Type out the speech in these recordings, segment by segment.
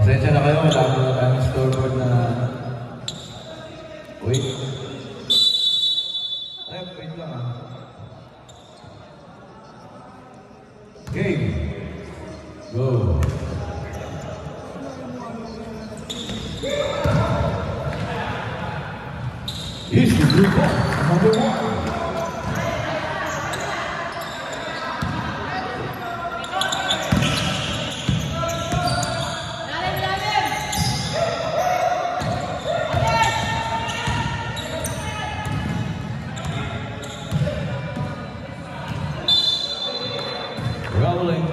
Pasensya na kayo, wala mo na tayong scoreboard na... Wait. Ay, wait lang ah. Game. Go. Here's the blue ball, number 1. Rolling.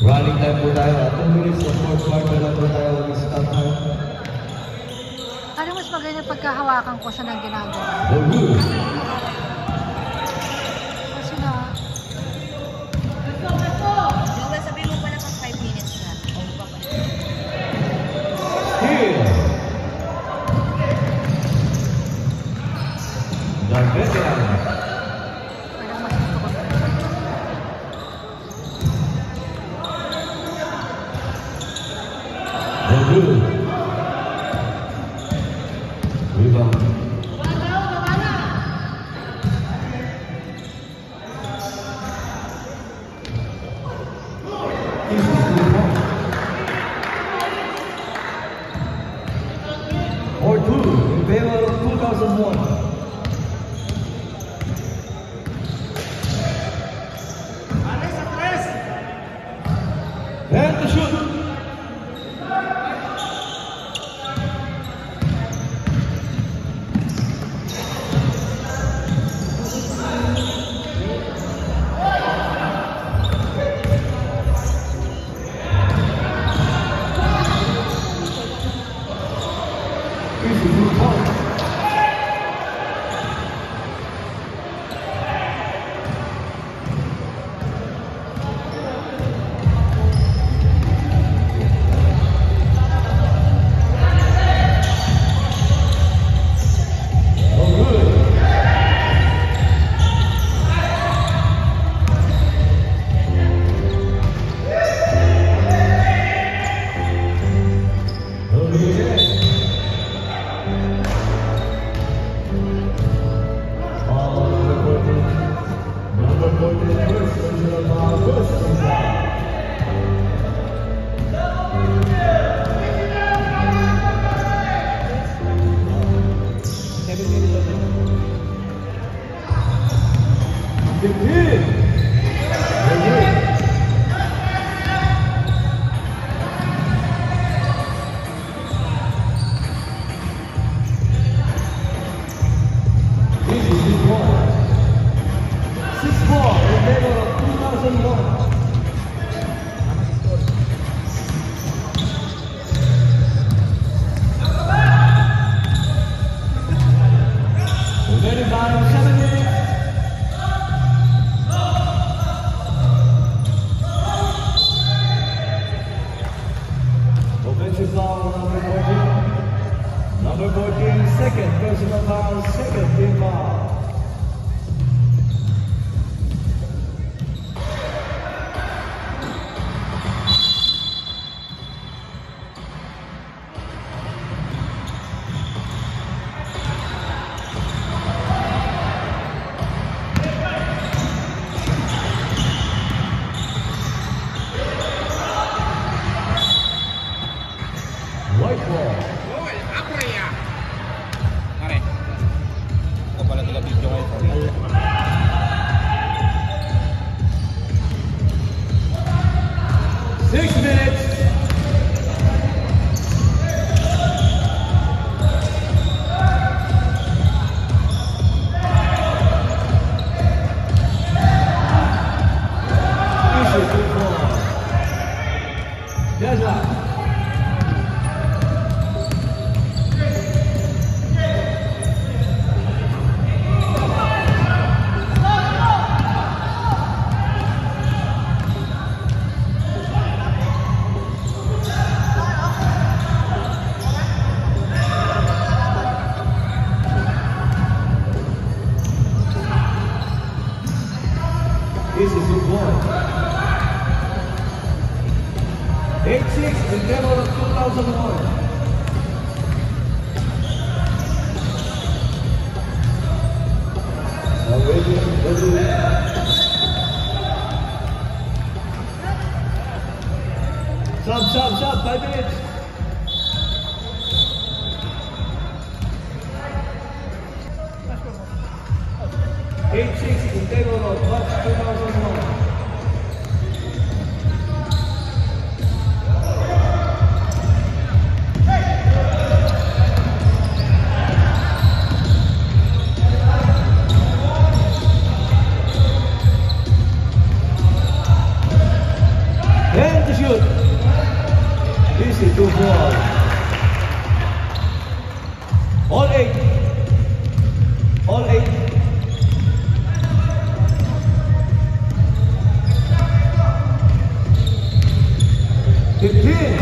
Running time po tayo. 2 minutes of fourth quarter lang po tayo. Stop time. Ano mas maganda pagkahawakan ko siya ng ginagawa? Kasi na... Diba sabihin mo pala pag 5 minutes na. Here. The veteran. Good. Rebound. Or 2 in favor of 2001. And to shoot. Offensive foul number 14. Number 14, second personal foul, second team foul. White ball. Pare. Ito pala talaga Sub, 5 minutes. 8-6 in favor of Bucks 2001. And to shoot. Easy, 2 balls. All 8. All 8. 15.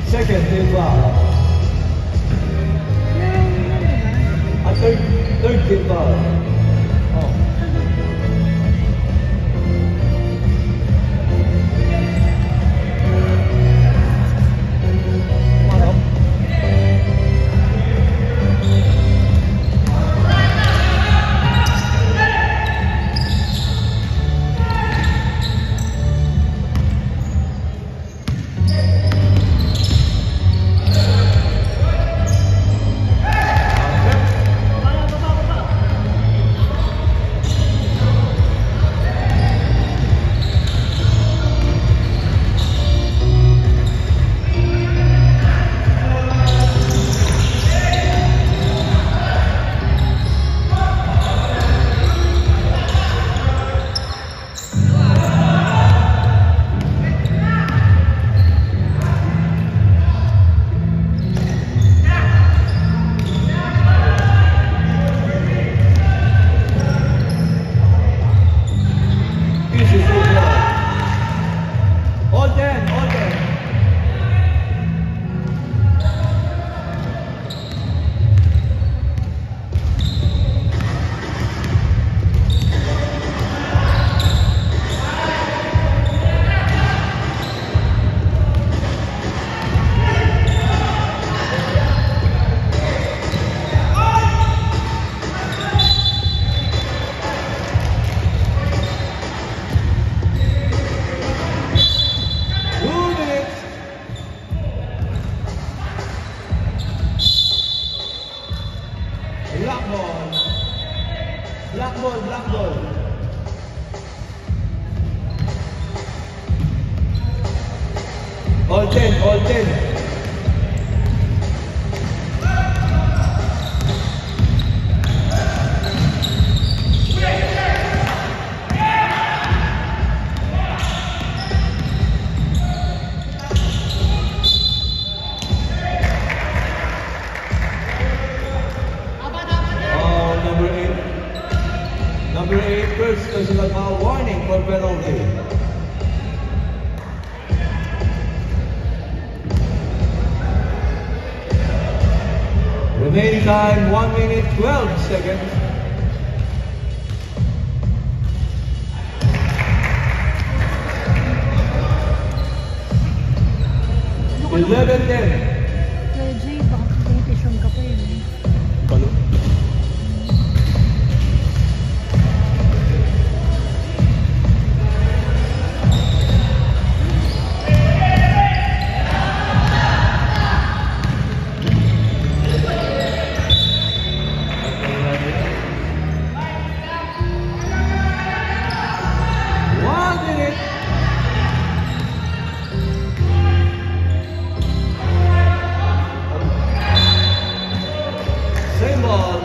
Second team foul. A third team foul. Oh. Black ball. All 10, all 10. Number 8, first personal foul warning for penalty. Remaining time 1 minute 12 seconds. 11-10. Jay, baka competition ka pa yun eh. Balo. Same ball.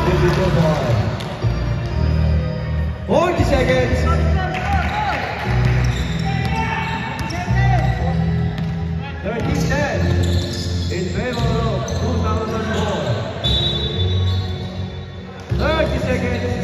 Digital ball. 40 seconds. 13-10 in favor of 2004. 30 seconds.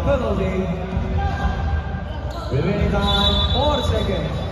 Penalty. Remaining time 4 seconds.